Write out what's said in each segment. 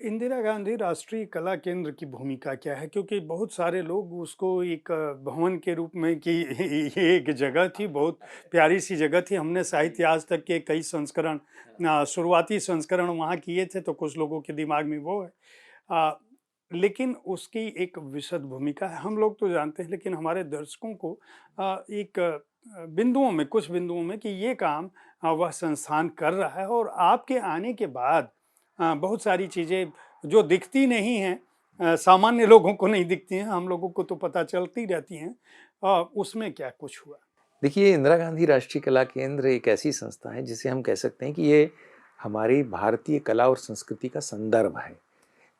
इंदिरा गांधी राष्ट्रीय कला केंद्र की भूमिका क्या है? क्योंकि बहुत सारे लोग उसको एक भवन के रूप में कि ये एक जगह थी, बहुत प्यारी सी जगह थी। हमने साहित्य आज तक के कई संस्करण शुरुआती संस्करण वहाँ किए थे, तो कुछ लोगों के दिमाग में वो है। अ, लेकिन उसकी एक विशद भूमिका है। हम लोग तो जानते हैं, लेकिन हमारे दर्शकों को एक बिंदुओं में, कुछ बिंदुओं में कि ये काम वह संस्थान कर रहा है और आपके आने के बाद बहुत सारी चीज़ें जो दिखती नहीं हैं, सामान्य लोगों को नहीं दिखती हैं, हम लोगों को तो पता चलती रहती हैं। उसमें क्या कुछ हुआ? देखिए, इंदिरा गांधी राष्ट्रीय कला केंद्र एक ऐसी संस्था है जिसे हम कह सकते हैं कि ये हमारी भारतीय कला और संस्कृति का संदर्भ है।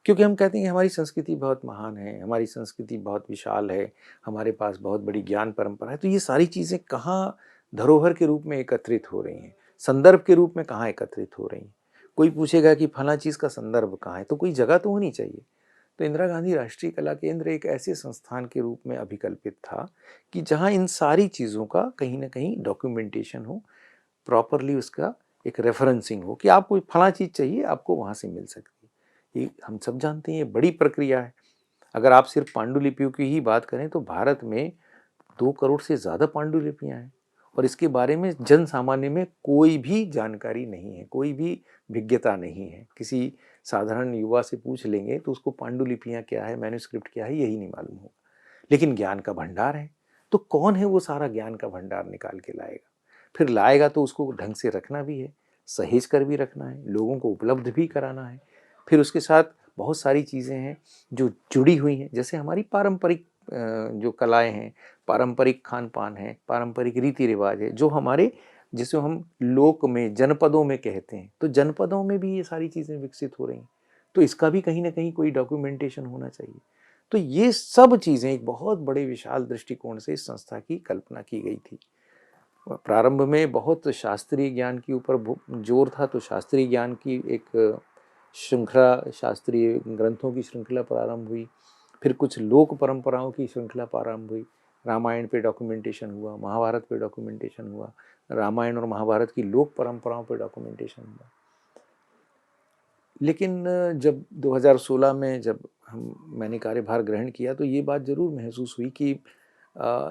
क्योंकि हम कहते हैं कि हमारी संस्कृति बहुत महान है, हमारी संस्कृति बहुत विशाल है, हमारे पास बहुत बड़ी ज्ञान परंपरा है। तो ये सारी चीज़ें कहाँ धरोहर के रूप में एकत्रित हो रही हैं, संदर्भ के रूप में कहाँ एकत्रित हो रही हैं। कोई पूछेगा कि फला चीज़ का संदर्भ कहाँ है, तो कोई जगह तो होनी चाहिए। तो इंदिरा गांधी राष्ट्रीय कला केंद्र एक ऐसे संस्थान के रूप में अभिकल्पित था कि जहाँ इन सारी चीज़ों का कहीं ना कहीं डॉक्यूमेंटेशन हो, प्रॉपरली उसका एक रेफरेंसिंग हो कि आपको फला चीज़ चाहिए, आपको वहाँ से मिल सकती है। ये हम सब जानते हैं, ये बड़ी प्रक्रिया है। अगर आप सिर्फ पांडुलिपियों की ही बात करें तो भारत में 2 करोड़ से ज़्यादा पांडुलिपियाँ हैं और इसके बारे में जन सामान्य में कोई भी जानकारी नहीं है, कोई भी विज्ञता नहीं है। किसी साधारण युवा से पूछ लेंगे तो उसको पांडुलिपियाँ क्या है, मैन्युस्क्रिप्ट क्या है, यही नहीं मालूम होगा। लेकिन ज्ञान का भंडार है, तो कौन है वो सारा ज्ञान का भंडार निकाल के लाएगा? फिर लाएगा तो उसको ढंग से रखना भी है, सहेज कर भी रखना है, लोगों को उपलब्ध भी कराना है। फिर उसके साथ बहुत सारी चीज़ें हैं जो जुड़ी हुई हैं, जैसे हमारी पारंपरिक जो कलाएं हैं, पारंपरिक खान पान है, पारंपरिक रीति रिवाज है, जो हमारे जिसे हम लोक में जनपदों में कहते हैं, तो जनपदों में भी ये सारी चीज़ें विकसित हो रही हैं। तो इसका भी कहीं ना कहीं कोई डॉक्यूमेंटेशन होना चाहिए। तो ये सब चीज़ें एक बहुत बड़े विशाल दृष्टिकोण से इस संस्था की कल्पना की गई थी। प्रारंभ में बहुत शास्त्रीय ज्ञान के ऊपर जोर था, तो शास्त्रीय ज्ञान की एक श्रृंखला, शास्त्रीय ग्रंथों की श्रृंखला प्रारंभ हुई। फिर कुछ लोक परंपराओं की श्रृंखला प्रारंभ हुई। रामायण पे डॉक्यूमेंटेशन हुआ, महाभारत पे डॉक्यूमेंटेशन हुआ, रामायण और महाभारत की लोक परंपराओं पे डॉक्यूमेंटेशन हुआ। लेकिन जब 2016 में जब मैंने कार्यभार ग्रहण किया तो ये बात ज़रूर महसूस हुई कि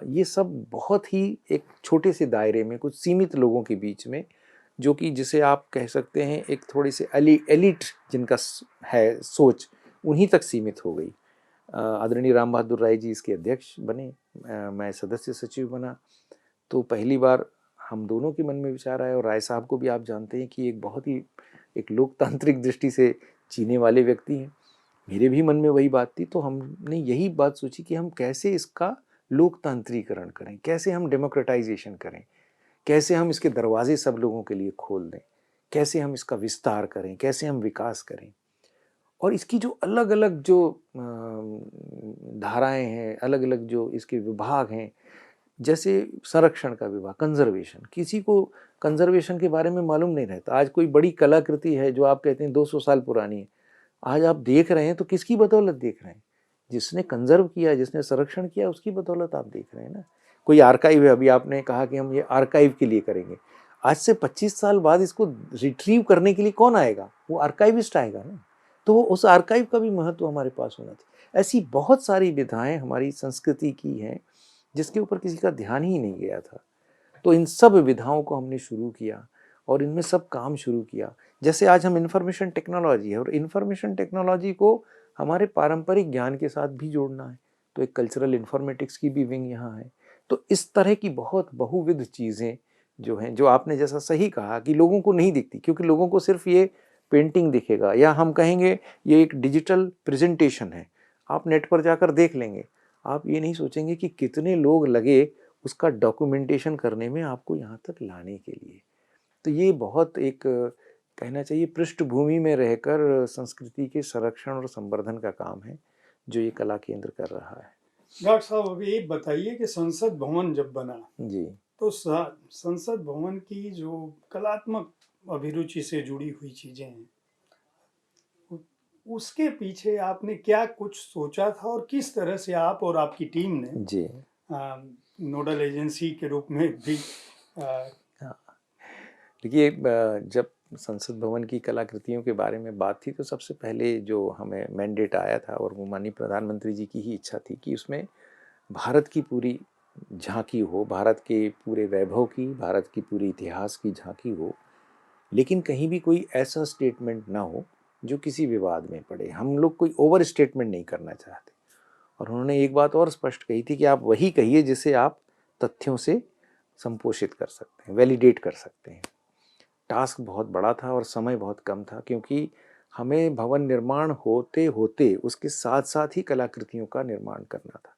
ये सब बहुत ही एक छोटे से दायरे में, कुछ सीमित लोगों के बीच में, जो कि जिसे आप कह सकते हैं एक थोड़ी सी एलिट जिनका है सोच, उन्हीं तक सीमित हो गई। आदरणीय राम बहादुर राय जी इसके अध्यक्ष बने, मैं सदस्य सचिव बना। तो पहली बार हम दोनों के मन में विचार आया, और राय साहब को भी आप जानते हैं कि एक बहुत ही एक लोकतांत्रिक दृष्टि से जीने वाले व्यक्ति हैं। मेरे भी मन में वही बात थी, तो हमने यही बात सोची कि हम कैसे इसका लोकतांत्रिकरण करें, कैसे हम डेमोक्रेटाइजेशन करें, कैसे हम इसके दरवाजे सब लोगों के लिए खोल दें, कैसे हम इसका विस्तार करें, कैसे हम विकास करें। और इसकी जो अलग अलग जो धाराएं हैं, अलग अलग जो इसके विभाग हैं, जैसे संरक्षण का विभाग, कंजर्वेशन, किसी को कंजर्वेशन के बारे में मालूम नहीं रहता। आज कोई बड़ी कलाकृति है जो आप कहते हैं 200 साल पुरानी है, आज आप देख रहे हैं तो किसकी बदौलत देख रहे हैं? जिसने कंजर्व किया, जिसने संरक्षण किया, उसकी बदौलत आप देख रहे हैं ना। कोई आर्काइव है, अभी आपने कहा कि हम ये आर्काइव के लिए करेंगे, आज से 25 साल बाद इसको रिट्रीव करने के लिए कौन आएगा? वो आर्काइविस्ट आएगा ना। तो उस आर्काइव का भी महत्व हमारे पास होना चाहिए। ऐसी बहुत सारी विधाएं हमारी संस्कृति की हैं जिसके ऊपर किसी का ध्यान ही नहीं गया था। तो इन सब विधाओं को हमने शुरू किया और इनमें सब काम शुरू किया। जैसे आज हम इंफॉर्मेशन टेक्नोलॉजी है, और इंफॉर्मेशन टेक्नोलॉजी को हमारे पारंपरिक ज्ञान के साथ भी जोड़ना है, तो एक कल्चरल इंफॉर्मेटिक्स की भी विंग यहाँ है। तो इस तरह की बहुत बहुविध चीज़ें जो हैं, जो आपने जैसा सही कहा कि लोगों को नहीं दिखती, क्योंकि लोगों को सिर्फ ये पेंटिंग दिखेगा, या हम कहेंगे ये एक डिजिटल प्रेजेंटेशन है, आप नेट पर जाकर देख लेंगे। आप ये नहीं सोचेंगे कि कितने लोग लगे उसका डॉक्यूमेंटेशन करने में, आपको यहाँ तक लाने के लिए। तो ये बहुत एक कहना चाहिए पृष्ठभूमि में रहकर संस्कृति के संरक्षण और संवर्धन का काम है जो ये कला केंद्र कर रहा है। डॉक्टर साहब, अभी ये बताइए कि संसद भवन जब बना, जी तो संसद भवन की जो कलात्मक अभिरुचि से जुड़ी हुई चीजें हैं, उसके पीछे आपने क्या कुछ सोचा था और किस तरह से आप और आपकी टीम ने जी नोडल एजेंसी के रूप में भी हाँ, देखिए, जब संसद भवन की कलाकृतियों के बारे में बात थी तो सबसे पहले जो हमें मैंडेट आया था और वो माननीय प्रधानमंत्री जी की ही इच्छा थी कि उसमें भारत की पूरी झांकी हो, भारत के पूरे वैभव की, भारत की पूरी इतिहास की झांकी हो, लेकिन कहीं भी कोई ऐसा स्टेटमेंट ना हो जो किसी विवाद में पड़े। हम लोग कोई ओवर स्टेटमेंट नहीं करना चाहते। और उन्होंने एक बात और स्पष्ट कही थी कि आप वही कहिए जिसे आप तथ्यों से संपोषित कर सकते हैं, वैलिडेट कर सकते हैं। टास्क बहुत बड़ा था और समय बहुत कम था, क्योंकि हमें भवन निर्माण होते होते उसके साथ साथ ही कलाकृतियों का निर्माण करना था।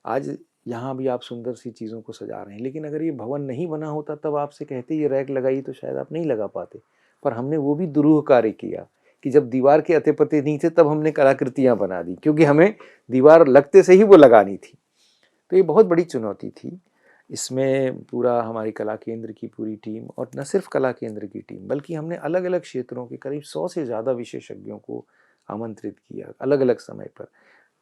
आज यहाँ भी आप सुंदर सी चीज़ों को सजा रहे हैं, लेकिन अगर ये भवन नहीं बना होता तब आपसे कहते ये रैक लगाई तो शायद आप नहीं लगा पाते। पर हमने वो भी दुरूह कार्य किया कि जब दीवार के अते पते नहीं थे तब हमने कलाकृतियाँ बना दी, क्योंकि हमें दीवार लगते से ही वो लगानी थी। तो ये बहुत बड़ी चुनौती थी। इसमें पूरा हमारी कला केंद्र की पूरी टीम, और न सिर्फ कला केंद्र की टीम बल्कि हमने अलग अलग क्षेत्रों के करीब 100 से ज़्यादा विशेषज्ञों को आमंत्रित किया अलग अलग समय पर।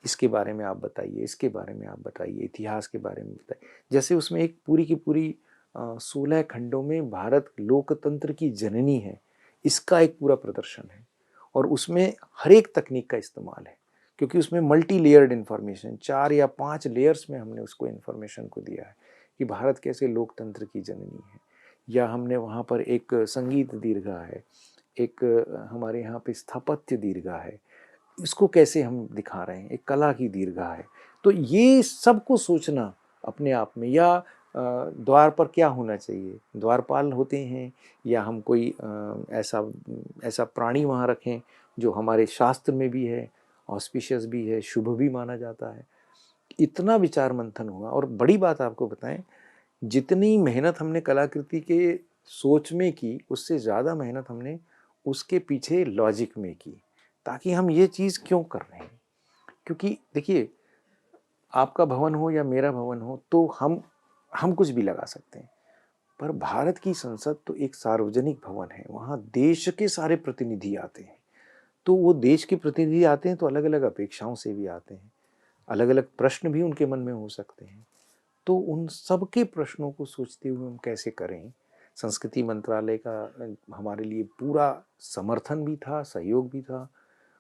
इसके बारे में आप बताइए, इसके बारे में आप बताइए, इतिहास के बारे में बताइए। जैसे उसमें एक पूरी की पूरी 16 खंडों में भारत लोकतंत्र की जननी है, इसका एक पूरा प्रदर्शन है। और उसमें हर एक तकनीक का इस्तेमाल है, क्योंकि उसमें मल्टी लेयर्ड इन्फॉर्मेशन, 4 या 5 लेयर्स में हमने उसको इन्फॉर्मेशन को दिया है कि भारत कैसे लोकतंत्र की जननी है। या हमने वहाँ पर एक संगीत दीर्घा है, एक हमारे यहाँ पे स्थापत्य दीर्घा है, इसको कैसे हम दिखा रहे हैं, एक कला की दीर्घा है। तो ये सबको सोचना अपने आप में, या द्वार पर क्या होना चाहिए, द्वारपाल होते हैं या हम कोई ऐसा ऐसा प्राणी वहाँ रखें जो हमारे शास्त्र में भी है, ऑस्पिशियस भी है, शुभ भी माना जाता है। इतना विचार मंथन हुआ। और बड़ी बात आपको बताएं, जितनी मेहनत हमने कलाकृति के सोच में की, उससे ज़्यादा मेहनत हमने उसके पीछे लॉजिक में की, ताकि हम ये चीज़ क्यों कर रहे हैं। क्योंकि देखिए, आपका भवन हो या मेरा भवन हो तो हम कुछ भी लगा सकते हैं, पर भारत की संसद तो एक सार्वजनिक भवन है, वहाँ देश के सारे प्रतिनिधि आते हैं। तो वो देश के प्रतिनिधि आते हैं तो अलग अलग अपेक्षाओं से भी आते हैं, अलग अलग प्रश्न भी उनके मन में हो सकते हैं। तो उन सब के प्रश्नों को सोचते हुए हम कैसे करें। संस्कृति मंत्रालय का हमारे लिए पूरा समर्थन भी था, सहयोग भी था।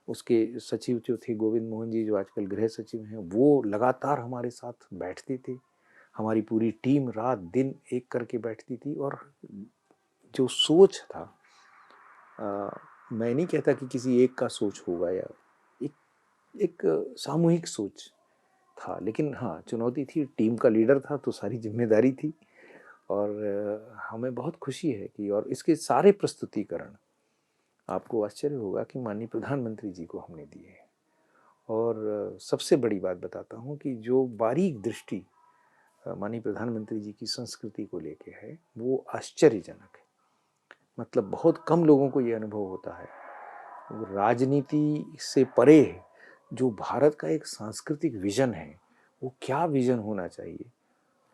उसके सचिव जो थे गोविंद मोहन जी, जो आजकल गृह सचिव हैं, वो लगातार हमारे साथ बैठते थे। हमारी पूरी टीम रात दिन एक करके बैठती थी। और जो सोच था, मैं नहीं कहता कि किसी एक का सोच होगा, या एक एक सामूहिक सोच था, लेकिन हाँ, चुनौती थी। टीम का लीडर था तो सारी जिम्मेदारी थी। और हमें बहुत खुशी है कि, और इसके सारे प्रस्तुतिकरण आपको आश्चर्य होगा कि माननीय प्रधानमंत्री जी को हमने दिए हैं। और सबसे बड़ी बात बताता हूँ कि जो बारीक दृष्टि माननीय प्रधानमंत्री जी की संस्कृति को लेके है, वो आश्चर्यजनक है। मतलब बहुत कम लोगों को ये अनुभव होता है। वो राजनीति से परे है, जो भारत का एक सांस्कृतिक विजन है, वो क्या विजन होना चाहिए,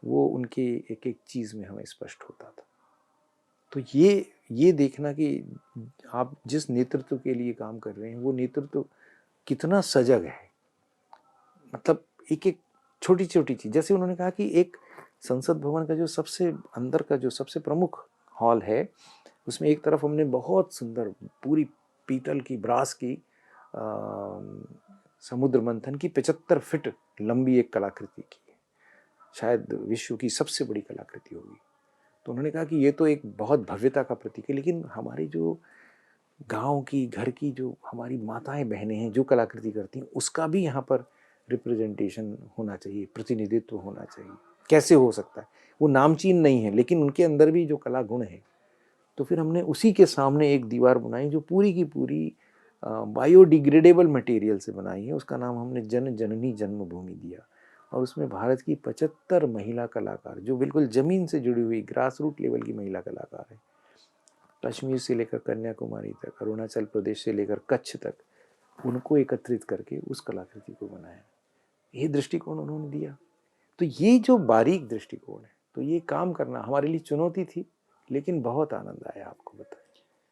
वो उनके एक एक चीज़ में हमें स्पष्ट होता था। तो ये देखना कि आप जिस नेतृत्व के लिए काम कर रहे हैं, वो नेतृत्व कितना सजग है। मतलब एक एक छोटी छोटी चीज़, जैसे उन्होंने कहा कि एक संसद भवन का जो सबसे अंदर का जो सबसे प्रमुख हॉल है, उसमें एक तरफ हमने बहुत सुंदर पूरी पीतल की, ब्रास की समुद्र मंथन की 75 फीट लंबी एक कलाकृति की है, शायद विश्व की सबसे बड़ी कलाकृति होगी। तो उन्होंने कहा कि ये तो एक बहुत भव्यता का प्रतीक है, लेकिन हमारी जो गांव की, घर की जो हमारी माताएं बहनें हैं जो कलाकृति करती हैं, उसका भी यहाँ पर रिप्रेजेंटेशन होना चाहिए, प्रतिनिधित्व होना चाहिए। कैसे हो सकता है, वो नामचीन नहीं है लेकिन उनके अंदर भी जो कला गुण है। तो फिर हमने उसी के सामने एक दीवार बनाई जो पूरी की पूरी बायोडिग्रेडेबल मटेरियल से बनाई है। उसका नाम हमने जन जननी जन्मभूमि दिया। और उसमें भारत की 75 महिला कलाकार, जो बिल्कुल ज़मीन से जुड़ी हुई ग्रास रूट लेवल की महिला कलाकार है, कश्मीर से लेकर कन्याकुमारी तक, अरुणाचल प्रदेश से लेकर कच्छ तक, उनको एकत्रित करके उस कलाकृति को बनाया। ये दृष्टिकोण उन्होंने दिया। तो ये जो बारीक दृष्टिकोण है, तो ये काम करना हमारे लिए चुनौती थी, लेकिन बहुत आनंद आया आपको बताया।